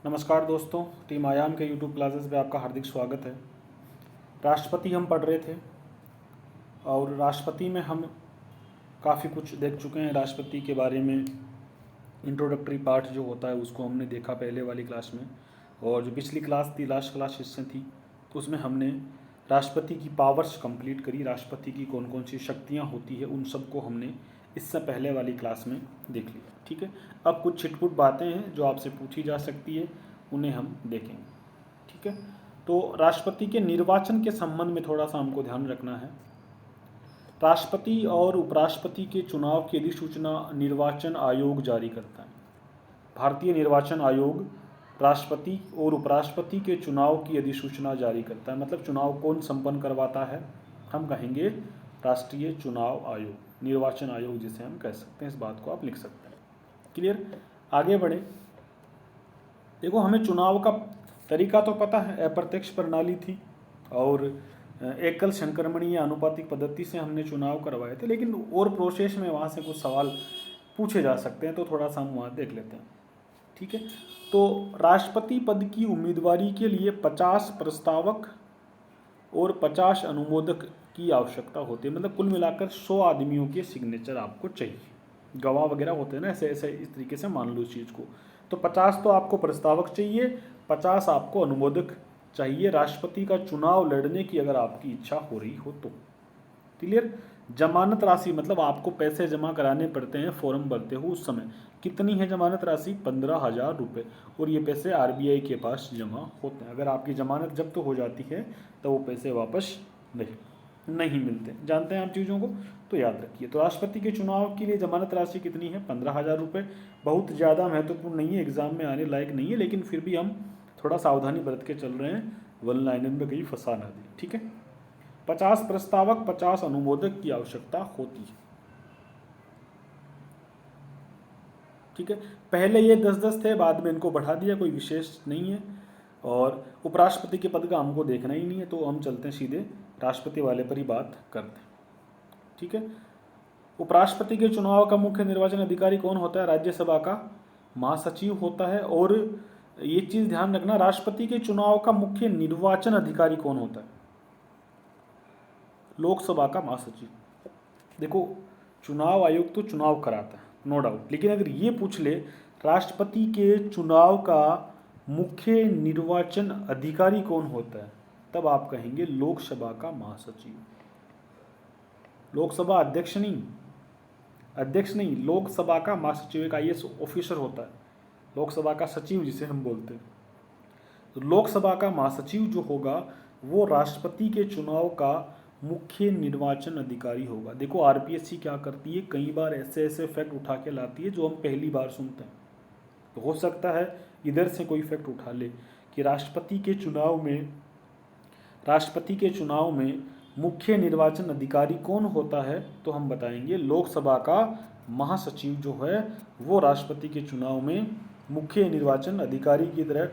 नमस्कार दोस्तों, टीम आयाम के यूट्यूब क्लासेस में आपका हार्दिक स्वागत है। राष्ट्रपति हम पढ़ रहे थे और राष्ट्रपति में हम काफ़ी कुछ देख चुके हैं। राष्ट्रपति के बारे में इंट्रोडक्टरी पार्ट जो होता है उसको हमने देखा पहले वाली क्लास में, और जो पिछली क्लास थी, लास्ट क्लास हिस्से थी, तो उसमें हमने राष्ट्रपति की पावर्स कंप्लीट करी। राष्ट्रपति की कौन कौन सी शक्तियाँ होती है उन सबको हमने इससे पहले वाली क्लास में देख लिया। ठीक है, अब कुछ छिटपुट बातें हैं जो आपसे पूछी जा सकती है, उन्हें हम देखेंगे। ठीक है, तो राष्ट्रपति के निर्वाचन के संबंध में थोड़ा सा हमको ध्यान रखना है। राष्ट्रपति और उपराष्ट्रपति के चुनाव की अधिसूचना निर्वाचन आयोग जारी करता है। भारतीय निर्वाचन आयोग राष्ट्रपति और उपराष्ट्रपति के चुनाव की अधिसूचना जारी करता है। मतलब चुनाव कौन संपन्न करवाता है, हम कहेंगे राष्ट्रीय चुनाव आयोग, निर्वाचन आयोग जिसे हम कह सकते हैं। इस बात को आप लिख सकते हैं। क्लियर, आगे बढ़े। देखो, हमें चुनाव का तरीका तो पता है, अप्रत्यक्ष प्रणाली थी और एकल संक्रमणीय या आनुपातिक पद्धति से हमने चुनाव करवाए थे, लेकिन और प्रोसेस में वहाँ से कुछ सवाल पूछे जा सकते हैं, तो थोड़ा सा हम वहाँ देख लेते हैं। ठीक है, तो राष्ट्रपति पद की उम्मीदवारी के लिए 50 प्रस्तावक और 50 अनुमोदक की आवश्यकता होती है। मतलब कुल मिलाकर 100 आदमियों के सिग्नेचर आपको चाहिए। गवाह वगैरह होते हैं ना, ऐसे ऐसे इस तरीके से मान लो इस चीज़ को। तो 50 तो आपको प्रस्तावक चाहिए, 50 आपको अनुमोदक चाहिए राष्ट्रपति का चुनाव लड़ने की अगर आपकी इच्छा हो रही हो तो। क्लियर। जमानत राशि, मतलब आपको पैसे जमा कराने पड़ते हैं फॉर्म भरते हो उस समय। कितनी है जमानत राशि? 15,000 रुपये। और ये पैसे आरबीआई के पास जमा होते हैं। अगर आपकी जमानत जब्त हो जाती है तो वो पैसे वापस नहीं मिलते। जानते हैं आप चीज़ों को, तो याद रखिए। तो राष्ट्रपति के चुनाव के लिए जमानत राशि कितनी है? 15,000 रुपये। बहुत ज़्यादा महत्वपूर्ण नहीं है, एग्जाम में आने लायक नहीं है, लेकिन फिर भी हम थोड़ा सावधानी बरत के चल रहे हैं, वन लाइनर में कहीं फंसा ना दी। ठीक है, 50 प्रस्तावक 50 अनुमोदक की आवश्यकता होती है। ठीक है, पहले ये 10-10 थे, बाद में इनको बढ़ा दिया, कोई विशेष नहीं है। और उपराष्ट्रपति के पद का हमको देखना ही नहीं है, तो हम चलते हैं सीधे राष्ट्रपति वाले पर ही बात करते हैं। ठीक है, उपराष्ट्रपति के चुनाव का मुख्य निर्वाचन अधिकारी कौन होता है? राज्यसभा का महासचिव होता है। और ये चीज़ ध्यान रखना, राष्ट्रपति के चुनाव का मुख्य निर्वाचन अधिकारी कौन होता है? लोकसभा का महासचिव। देखो, चुनाव आयोग तो चुनाव कराता है, नो डाउट, लेकिन अगर ये पूछ ले राष्ट्रपति के चुनाव का मुख्य निर्वाचन अधिकारी कौन होता है, तब आप कहेंगे लोकसभा का महासचिव। लोकसभा अध्यक्ष नहीं, लोकसभा का महासचिव एक आईएएस ऑफिसर होता है, लोकसभा का सचिव जिसे हम बोलते हैं। तो लोकसभा का महासचिव जो होगा वो राष्ट्रपति के चुनाव का मुख्य निर्वाचन अधिकारी होगा। देखो, आरपीएससी क्या करती है, कई बार ऐसे ऐसे फैक्ट उठा के लाती है जो हम पहली बार सुनते हैं। तो हो सकता है इधर से कोई फैक्ट उठा ले कि राष्ट्रपति के चुनाव में मुख्य निर्वाचन अधिकारी कौन होता है, तो हम बताएंगे लोकसभा का महासचिव जो है वो राष्ट्रपति के चुनाव में मुख्य निर्वाचन अधिकारी की तरह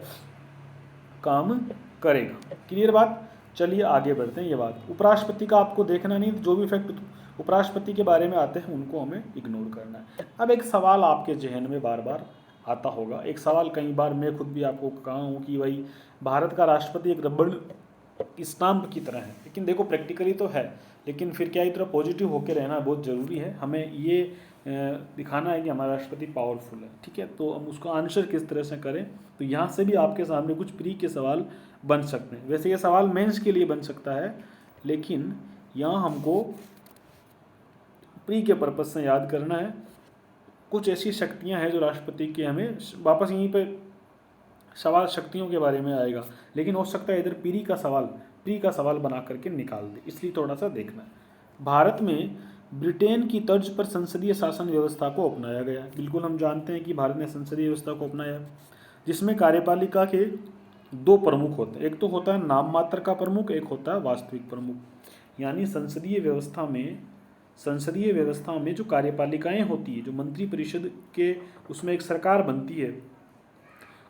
काम करेगा। क्लियर बात। चलिए आगे बढ़ते हैं। ये बात उपराष्ट्रपति का आपको देखना नहीं, जो भी फैक्ट उपराष्ट्रपति के बारे में आते हैं उनको हमें इग्नोर करना है। अब एक सवाल आपके जहन में बार बार आता होगा, एक सवाल कई बार मैं खुद भी आपको कहा हूँ कि भाई भारत का राष्ट्रपति एक रबड़ स्टाम्प की तरह है। लेकिन देखो, प्रैक्टिकली तो है, लेकिन फिर क्या इतना पॉजिटिव होकर रहना बहुत ज़रूरी है। हमें ये दिखाना है कि हमारा राष्ट्रपति पावरफुल है। ठीक है, तो हम उसका आंसर किस तरह से करें, तो यहाँ से भी आपके सामने कुछ प्री के सवाल बन सकते हैं। वैसे ये सवाल मेंस के लिए बन सकता है, लेकिन यहाँ हमको प्री के पर्पज से याद करना है। कुछ ऐसी शक्तियाँ हैं जो राष्ट्रपति की, हमें वापस यहीं पे सवाल शक्तियों के बारे में आएगा, लेकिन हो सकता है इधर प्री का सवाल बना करके निकाल दे, इसलिए थोड़ा सा देखना है। भारत में ब्रिटेन की तर्ज पर संसदीय शासन व्यवस्था को अपनाया गया। बिल्कुल हम जानते हैं कि भारत ने संसदीय व्यवस्था को अपनाया, जिसमें कार्यपालिका के 2 प्रमुख होते हैं। एक तो होता है नाम मात्र का प्रमुख, एक होता है वास्तविक प्रमुख। यानी संसदीय व्यवस्था में जो कार्यपालिकाएं होती है, जो मंत्री परिषद के उसमें एक सरकार बनती है,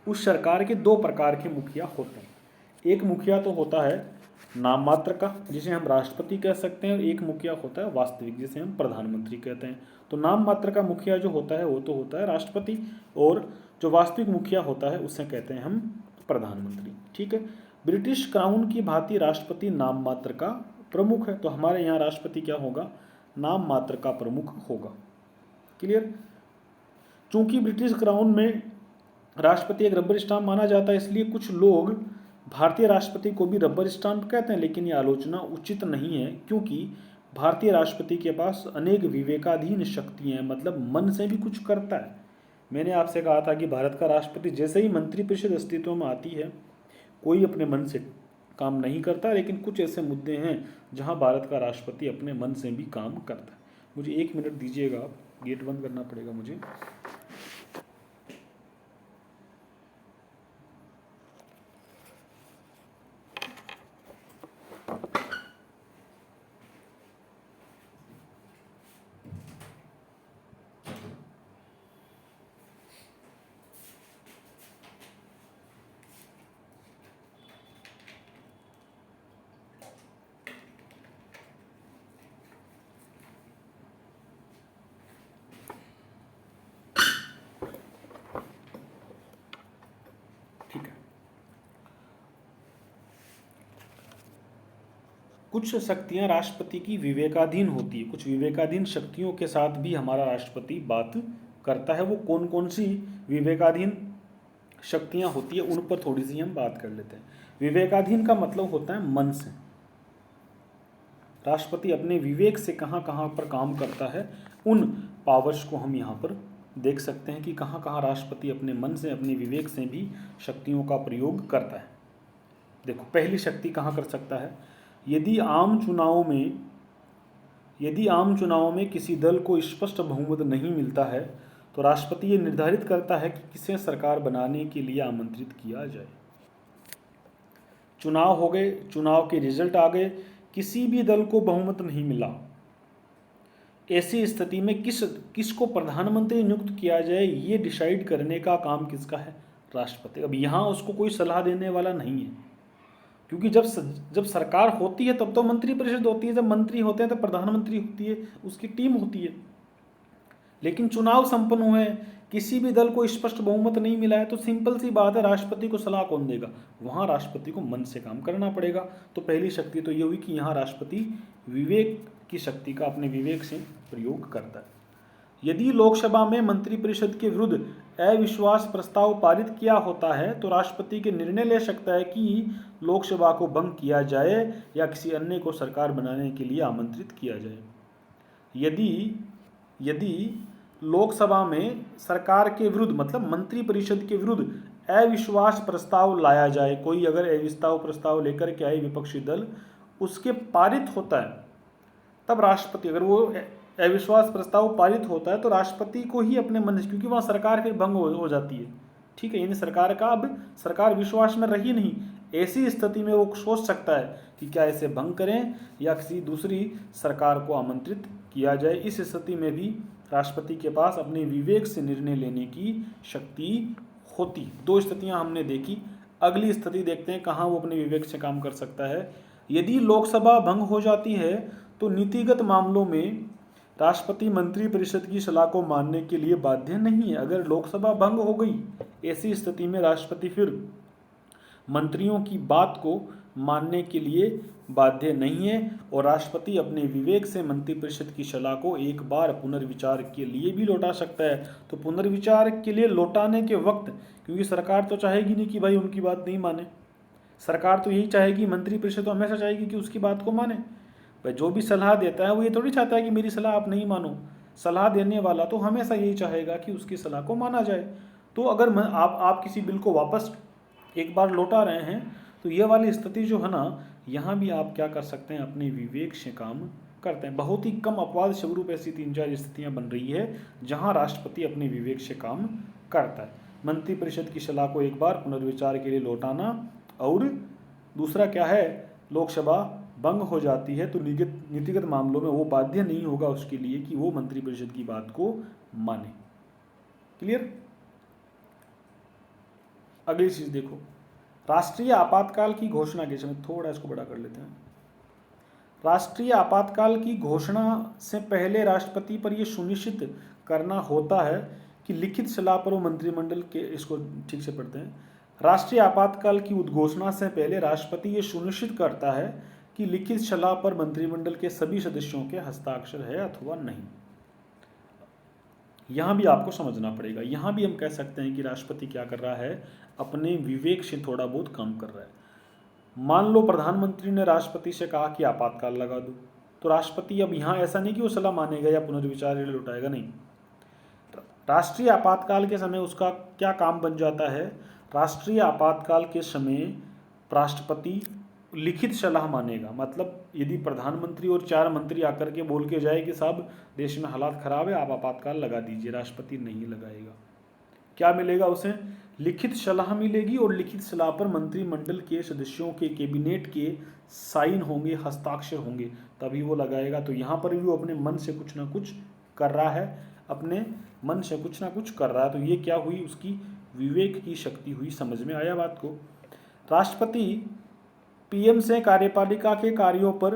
उस सरकार के 2 प्रकार के मुखिया होते हैं। एक मुखिया तो होता है नाम मात्र का, जिसे हम राष्ट्रपति कह सकते हैं, और एक मुखिया होता है वास्तविक, जिसे हम प्रधानमंत्री कहते हैं। तो नाम मात्र का मुखिया जो होता है वो तो होता है राष्ट्रपति, और जो वास्तविक मुखिया होता है उसे कहते हैं हम प्रधानमंत्री। ठीक है। ब्रिटिश क्राउन की भांति राष्ट्रपति नाम मात्र का प्रमुख है, तो हमारे यहाँ राष्ट्रपति क्या होगा, नाम मात्र का प्रमुख होगा। क्लियर। चूंकि ब्रिटिश क्राउन में राष्ट्रपति एक रबर स्टाम्प माना जाता है, इसलिए कुछ लोग भारतीय राष्ट्रपति को भी रबर स्टाम्प कहते हैं, लेकिन यह आलोचना उचित नहीं है, क्योंकि भारतीय राष्ट्रपति के पास अनेक विवेकाधीन शक्तियां हैं, मतलब मन से भी कुछ करता है। मैंने आपसे कहा था कि भारत का राष्ट्रपति जैसे ही मंत्रिपरिषद अस्तित्व में आती है, कोई अपने मन से काम नहीं करता, लेकिन कुछ ऐसे मुद्दे हैं जहां भारत का राष्ट्रपति अपने मन से भी काम करता है। मुझे 1 मिनट दीजिएगा, आप गेट बंद करना पड़ेगा मुझे। ठीक है। कुछ शक्तियां राष्ट्रपति की विवेकाधीन होती है, कुछ विवेकाधीन शक्तियों के साथ भी हमारा राष्ट्रपति बात करता है। वो कौन कौन सी विवेकाधीन शक्तियां होती है उन पर थोड़ी सी हम बात कर लेते हैं। विवेकाधीन का मतलब होता है मन से। राष्ट्रपति अपने विवेक से कहाँ कहाँ पर काम करता है, उन पावर्स को हम यहाँ पर देख सकते हैं कि कहाँ कहाँ राष्ट्रपति अपने मन से, अपने विवेक से भी शक्तियों का प्रयोग करता है। देखो, पहली शक्ति कहाँ कर सकता है, यदि आम चुनावों में किसी दल को स्पष्ट बहुमत नहीं मिलता है, तो राष्ट्रपति ये निर्धारित करता है कि किसे सरकार बनाने के लिए आमंत्रित किया जाए। चुनाव हो गए, चुनाव के रिजल्ट आ गए, किसी भी दल को बहुमत नहीं मिला, ऐसी स्थिति में किसको प्रधानमंत्री नियुक्त किया जाए, ये डिसाइड करने का काम किसका है, राष्ट्रपति। अब यहाँ उसको कोई सलाह देने वाला नहीं है, क्योंकि जब सरकार होती है तब तो मंत्रिपरिषद होती है, जब मंत्री होते हैं तब प्रधानमंत्री होती है, उसकी टीम होती है। लेकिन चुनाव संपन्न हुए, किसी भी दल को स्पष्ट बहुमत नहीं मिला है, तो सिंपल सी बात है, राष्ट्रपति को सलाह कौन देगा, वहाँ राष्ट्रपति को मन से काम करना पड़ेगा। तो पहली शक्ति तो ये हुई कि यहाँ राष्ट्रपति विवेक की शक्ति का अपने विवेक से प्रयोग करता है। यदि लोकसभा में मंत्रिपरिषद के विरुद्ध अविश्वास प्रस्ताव पारित किया होता है, तो राष्ट्रपति के निर्णय ले सकता है कि लोकसभा को भंग किया जाए या किसी अन्य को सरकार बनाने के लिए आमंत्रित किया जाए। यदि लोकसभा में सरकार के विरुद्ध, मतलब मंत्रिपरिषद के विरुद्ध अविश्वास प्रस्ताव लाया जाए, कोई अगर अविश्वास प्रस्ताव लेकर के आए विपक्षी दल, उसके पारित होता है, तब राष्ट्रपति, अगर वो अविश्वास प्रस्ताव पारित होता है तो राष्ट्रपति को ही अपने मन से, क्योंकि वहाँ सरकार फिर भंग हो जाती है। ठीक है, यानी सरकार विश्वास में रही नहीं, ऐसी स्थिति में वो सोच सकता है कि क्या इसे भंग करें या किसी दूसरी सरकार को आमंत्रित किया जाए। इस स्थिति में भी राष्ट्रपति के पास अपने विवेक से निर्णय लेने की शक्ति होती। 2 स्थितियां हमने देखी। अगली स्थिति देखते हैं कहाँ वो अपने विवेक से काम कर सकता है। यदि लोकसभा भंग हो जाती है तो नीतिगत मामलों में राष्ट्रपति मंत्रिपरिषद की सलाह को मानने के लिए बाध्य नहीं है। अगर लोकसभा भंग हो गई, ऐसी स्थिति में राष्ट्रपति फिर मंत्रियों की बात को मानने के लिए बाध्य नहीं है, और राष्ट्रपति अपने विवेक से मंत्रिपरिषद की सलाह को एक बार पुनर्विचार के लिए भी लौटा सकता है। तो पुनर्विचार के लिए लौटाने के वक्त, क्योंकि सरकार तो चाहेगी नहीं कि भाई उनकी बात नहीं माने, सरकार तो यही चाहेगी, मंत्रिपरिषद तो हमेशा चाहेगी कि उसकी बात को माने। भाई जो भी सलाह देता है वो ये थोड़ी चाहता है कि मेरी सलाह आप नहीं मानो, सलाह देने वाला तो हमेशा यही चाहेगा कि उसकी सलाह को माना जाए। तो अगर आप किसी बिल को वापस एक बार लौटा रहे हैं, तो ये वाली स्थिति जो है ना, यहाँ भी आप क्या कर सकते हैं, अपने विवेक से काम करते हैं। बहुत ही कम अपवाद स्वरूप ऐसी 3-4 स्थितियाँ बन रही है जहाँ राष्ट्रपति अपने विवेक से काम करता है। मंत्रिपरिषद की सलाह को एक बार पुनर्विचार के लिए लौटाना, और दूसरा क्या है, लोकसभा भंग हो जाती है तो नीतिगत मामलों में वो बाध्य नहीं होगा उसके लिए कि वो मंत्रिपरिषद की बात को माने। क्लियर। अगली चीज देखो, राष्ट्रीय आपातकाल की घोषणा के समय, थोड़ा इसको बड़ा कर लेते हैं। राष्ट्रीय आपातकाल की घोषणा से पहले राष्ट्रपति पर यह सुनिश्चित करना होता है कि लिखित सलाह पर वो मंत्रिमंडल के, इसको ठीक से पढ़ते हैं, राष्ट्रीय आपातकाल की उद्घोषणा से पहले राष्ट्रपति ये सुनिश्चित करता है कि लिखित सलाह पर मंत्रिमंडल के सभी सदस्यों के हस्ताक्षर है अथवा नहीं। यहाँ भी आपको समझना पड़ेगा। यहाँ भी हम कह सकते हैं कि राष्ट्रपति क्या कर रहा है, अपने विवेक से थोड़ा बहुत काम कर रहा है। मान लो प्रधानमंत्री ने राष्ट्रपति से कहा कि आपातकाल लगा दो, तो राष्ट्रपति अब यहाँ ऐसा नहीं कि वो सलाह मानेगा या पुनर्विचार लौटाएगा, नहीं। राष्ट्रीय आपातकाल के समय उसका क्या काम बन जाता है, राष्ट्रीय आपातकाल के समय राष्ट्रपति लिखित सलाह मानेगा। मतलब यदि प्रधानमंत्री और 4 मंत्री आकर के बोल के जाए कि साहब देश में हालात खराब है, आप आपातकाल लगा दीजिए, राष्ट्रपति नहीं लगाएगा। क्या मिलेगा उसे, लिखित सलाह मिलेगी, और लिखित सलाह पर मंत्रिमंडल के सदस्यों के, कैबिनेट के साइन होंगे, हस्ताक्षर होंगे, तभी वो लगाएगा। तो यहाँ पर भी वो अपने मन से कुछ ना कुछ कर रहा है, अपने मन से कुछ ना कुछ कर रहा है। तो ये क्या हुई, उसकी विवेक की शक्ति हुई। समझ में आया बात को। राष्ट्रपति पीएम से कार्यपालिका के कार्यों पर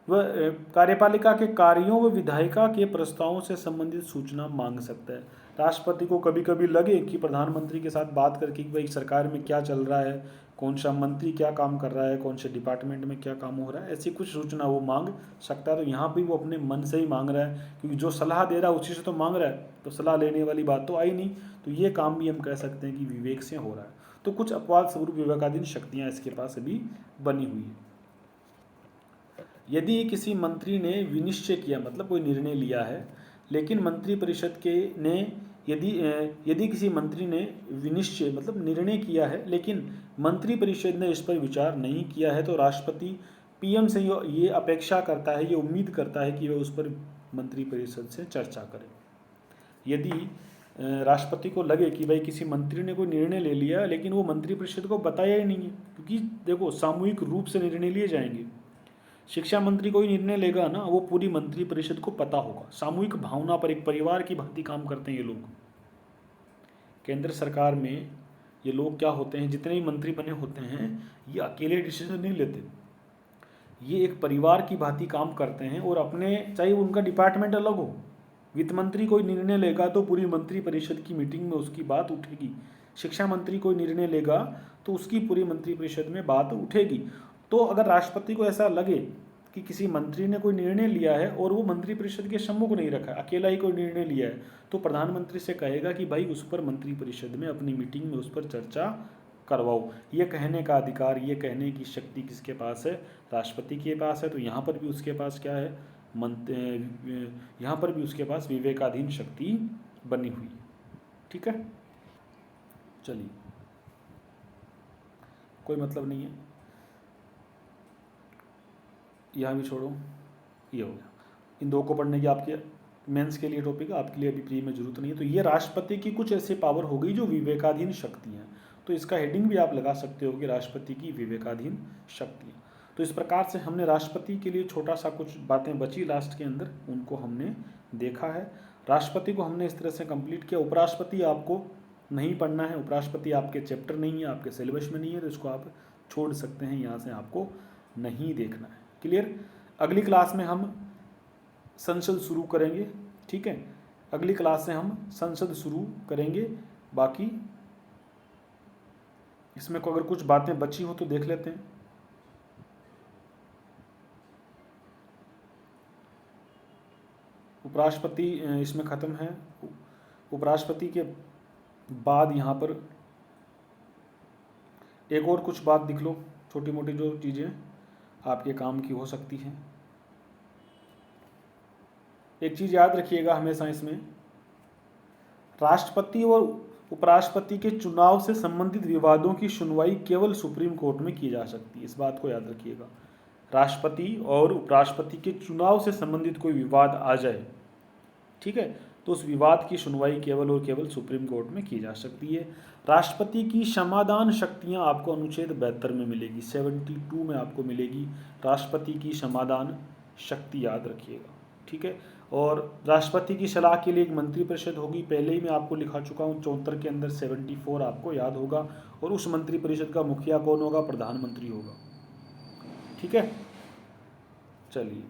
कार्यपालिका के कार्यों व विधायिका के प्रस्तावों से संबंधित सूचना मांग सकता है। राष्ट्रपति को कभी कभी लगे कि प्रधानमंत्री के साथ बात करके कि भाई सरकार में क्या चल रहा है, कौन सा मंत्री क्या काम कर रहा है, कौन से डिपार्टमेंट में क्या काम हो रहा है, ऐसी कुछ सूचना वो मांग सकता है। तो यहाँ भी वो अपने मन से ही मांग रहा है, क्योंकि जो सलाह दे रहा है उसी से तो मांग रहा है, तो सलाह लेने वाली बात तो आई नहीं। तो ये काम भी हम कह सकते हैं कि विवेक से हो रहा है। तो कुछ अपवाद स्वरूप विवेकाधीन शक्तियाँ इसके पास अभी बनी हुई है। यदि किसी मंत्री ने विनिश्चय किया, मतलब कोई निर्णय लिया है, लेकिन मंत्रिपरिषद के ने यदि किसी मंत्री ने विनिश्चय मतलब निर्णय किया है, लेकिन मंत्रिपरिषद ने इस पर विचार नहीं किया है, तो राष्ट्रपति पीएम से ये अपेक्षा करता है, ये उम्मीद करता है कि वह उस पर मंत्रिपरिषद से चर्चा करे। यदि राष्ट्रपति को लगे कि भाई किसी मंत्री ने कोई निर्णय ले लिया, लेकिन वो मंत्रिपरिषद को बताया ही नहीं है, क्योंकि देखो सामूहिक रूप से निर्णय लिए जाएंगे। शिक्षा मंत्री कोई निर्णय लेगा ना, वो पूरी मंत्रिपरिषद को पता होगा। सामूहिक भावना पर, एक परिवार की भांति काम करते हैं ये लोग। केंद्र सरकार में ये लोग क्या होते हैं, जितने भी मंत्री बने होते हैं, ये अकेले डिसीजन नहीं लेते, ये एक परिवार की भांति काम करते हैं। और अपने, चाहे उनका डिपार्टमेंट अलग हो, वित्त मंत्री कोई निर्णय लेगा तो पूरी मंत्रिपरिषद की मीटिंग में उसकी बात उठेगी। शिक्षा मंत्री कोई निर्णय लेगा तो उसकी पूरी मंत्रिपरिषद में बात उठेगी। तो अगर राष्ट्रपति को ऐसा लगे कि किसी मंत्री ने कोई निर्णय लिया है और वो मंत्रिपरिषद के सम्मुख नहीं रखा, अकेला ही कोई निर्णय लिया है, तो प्रधानमंत्री से कहेगा कि भाई उस पर मंत्रिपरिषद में अपनी मीटिंग में उस पर चर्चा करवाओ। ये कहने का अधिकार, ये कहने की शक्ति किसके पास है, राष्ट्रपति के पास है। तो यहाँ पर भी उसके पास क्या है, यहाँ पर भी उसके पास विवेकाधीन शक्ति बनी हुई है। ठीक है, चलिए, कोई मतलब नहीं है, यहाँ भी छोड़ो, ये हो गया। इन दो को पढ़ने की आपके मेंस के लिए टॉपिक है, आपके लिए अभी प्री में जरूरत नहीं है। तो ये राष्ट्रपति की कुछ ऐसी पावर हो गई जो विवेकाधीन शक्ति हैं। तो इसका हेडिंग भी आप लगा सकते हो कि राष्ट्रपति की विवेकाधीन शक्तियाँ। तो इस प्रकार से हमने राष्ट्रपति के लिए छोटा सा कुछ बातें बची लास्ट के अंदर, उनको हमने देखा है। राष्ट्रपति को हमने इस तरह से कंप्लीट किया। उपराष्ट्रपति आपको नहीं पढ़ना है, उपराष्ट्रपति आपके चैप्टर नहीं है, आपके सिलेबस में नहीं है, तो इसको आप छोड़ सकते हैं, यहाँ से आपको नहीं देखना है। क्लियर। अगली क्लास में हम संसद शुरू करेंगे। ठीक है, अगली क्लास से हम संसद शुरू करेंगे। बाकी इसमें को अगर कुछ बातें बची हो तो देख लेते हैं। उपराष्ट्रपति इसमें ख़त्म है। उपराष्ट्रपति के बाद यहाँ पर एक और कुछ बात लिख लो, छोटी मोटी जो चीज़ें आपके काम की हो सकती हैं। एक चीज़ याद रखिएगा हमेशा, इसमें राष्ट्रपति और उपराष्ट्रपति के चुनाव से संबंधित विवादों की सुनवाई केवल सुप्रीम कोर्ट में की जा सकती है। इस बात को याद रखिएगा। राष्ट्रपति और उपराष्ट्रपति के चुनाव से संबंधित कोई विवाद आ जाए, ठीक है, तो उस विवाद की सुनवाई केवल और केवल सुप्रीम कोर्ट में की जा सकती है। राष्ट्रपति की समाधान शक्तियां आपको अनुच्छेद 72 में मिलेगी, 72 में आपको मिलेगी राष्ट्रपति की समाधान शक्ति, याद रखिएगा। ठीक है, और राष्ट्रपति की सलाह के लिए एक मंत्रिपरिषद होगी, पहले ही मैं आपको लिखा चुका हूँ 74 के अंदर 74 आपको याद होगा। और उस मंत्रिपरिषद का मुखिया कौन होगा, प्रधानमंत्री होगा। ठीक है, चलिए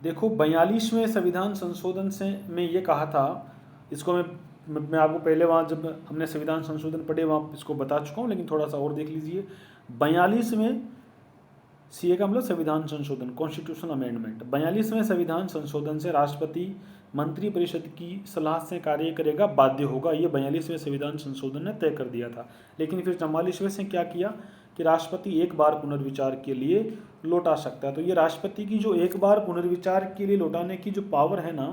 देखो 42वें संविधान संशोधन से में ये कहा था, इसको मैं आपको पहले वहाँ जब हमने संविधान संशोधन पढ़े वहाँ इसको बता चुका हूँ, लेकिन थोड़ा सा और देख लीजिए। 42वें सीए का मतलब संविधान संशोधन, कॉन्स्टिट्यूशनल अमेंडमेंट। 42वें संविधान संशोधन से राष्ट्रपति मंत्रिपरिषद की सलाह से कार्य करेगा, बाध्य होगा, ये 42वें संविधान संशोधन ने तय कर दिया था। लेकिन फिर 44वें से क्या किया कि राष्ट्रपति एक बार पुनर्विचार के लिए लौटा सकता है। तो ये राष्ट्रपति की जो एक बार पुनर्विचार के लिए लौटाने की जो पावर है ना,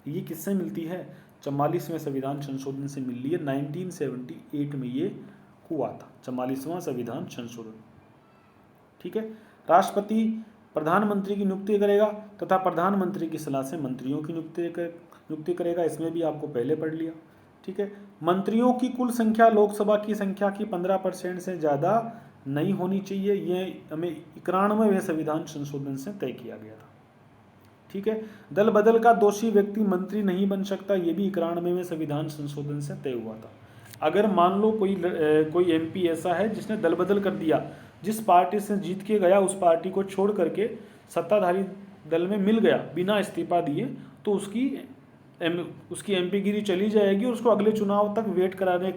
ये किससे मिलती है? 44वें संविधान संशोधन से मिल रही है। 1978 में ये हुआ था 44वां संविधान संशोधन। ठीक है। राष्ट्रपति प्रधानमंत्री की नियुक्ति करेगा तथा प्रधानमंत्री की सलाह से मंत्रियों की नियुक्ति करेगा, इसमें भी आपको पहले पढ़ लिया। ठीक है। मंत्रियों की कुल संख्या लोकसभा की संख्या की 15% से ज़्यादा नहीं होनी चाहिए, ये हमें 91वें संविधान संशोधन से तय किया गया था। ठीक है। दल बदल का दोषी व्यक्ति मंत्री नहीं बन सकता, ये भी 91वें संविधान संशोधन से तय हुआ था। अगर मान लो कोई एमपी ऐसा है जिसने दल बदल कर दिया, जिस पार्टी से जीत के गया उस पार्टी को छोड़ करके सत्ताधारी दल में मिल गया बिना इस्तीफा दिए, तो उसकी एमपी गिरी चली जाएगी और उसको अगले चुनाव तक वेट कराने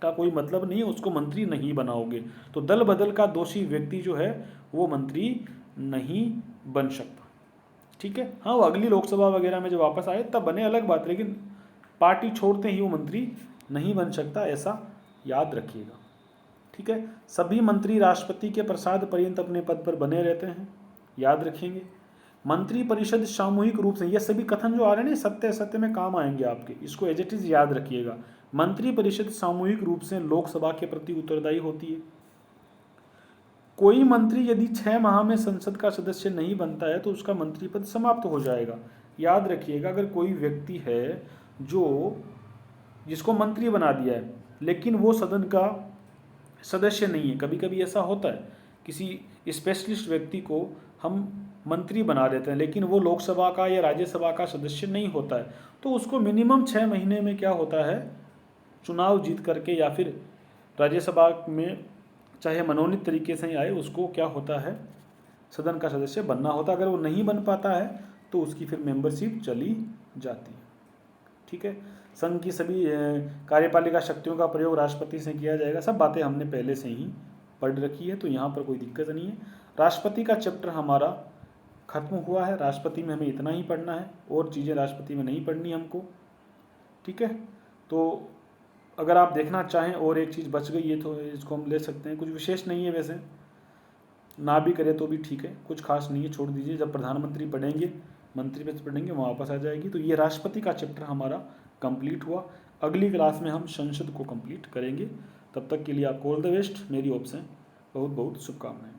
का कोई मतलब नहीं है, उसको मंत्री नहीं बनाओगे। तो दल बदल का दोषी व्यक्ति जो है वो मंत्री नहीं बन सकता। ठीक है। हाँ, वो अगली लोकसभा वगैरह में जब वापस आए तब बने, अलग बात, लेकिन पार्टी छोड़ते ही वो मंत्री नहीं बन सकता, ऐसा याद रखिएगा। ठीक है। सभी मंत्री राष्ट्रपति के प्रसाद पर्यंत अपने पद पर बने रहते हैं, याद रखेंगे। मंत्रिपरिषद सामूहिक रूप से, ये सभी कथन जो आ रहे हैं सत्य सत्य में काम आएंगे आपके, इसको एज इट इज याद रखिएगा। मंत्रिपरिषद सामूहिक रूप से लोकसभा के प्रति उत्तरदायी होती है। कोई मंत्री यदि 6 माह में संसद का सदस्य नहीं बनता है तो उसका मंत्री पद समाप्त हो जाएगा। याद रखिएगा, अगर कोई व्यक्ति है जिसको मंत्री बना दिया है लेकिन वो सदन का सदस्य नहीं है, कभी कभी ऐसा होता है, किसी स्पेशलिस्ट व्यक्ति को हम मंत्री बना देते हैं लेकिन वो लोकसभा का या राज्यसभा का सदस्य नहीं होता है, तो उसको मिनिमम 6 महीने में क्या होता है, चुनाव जीत करके या फिर राज्यसभा में चाहे मनोनीत तरीके से ही आए, उसको क्या होता है, सदन का सदस्य बनना होता है। अगर वो नहीं बन पाता है तो उसकी फिर मेंबरशिप चली जाती है। ठीक है। संघ की सभी कार्यपालिका शक्तियों का प्रयोग राष्ट्रपति से किया जाएगा, सब बातें हमने पहले से ही पढ़ रखी है, तो यहाँ पर कोई दिक्कत नहीं है। राष्ट्रपति का चैप्टर हमारा खत्म हुआ है। राष्ट्रपति में हमें इतना ही पढ़ना है, और चीज़ें राष्ट्रपति में नहीं पढ़नी हमको। ठीक है। तो अगर आप देखना चाहें और एक चीज़ बच गई है तो इसको हम ले सकते हैं, कुछ विशेष नहीं है, वैसे ना भी करे तो भी ठीक है, कुछ खास नहीं है, छोड़ दीजिए। जब प्रधानमंत्री पढ़ेंगे, मंत्री पद पढ़ेंगे, वहाँ वापस आ जाएगी। तो ये राष्ट्रपति का चैप्टर हमारा कंप्लीट हुआ। अगली क्लास में हम संसद को कंप्लीट करेंगे। तब तक के लिए आपको ऑल द बेस्ट, मेरी ओर से बहुत बहुत शुभकामनाएं।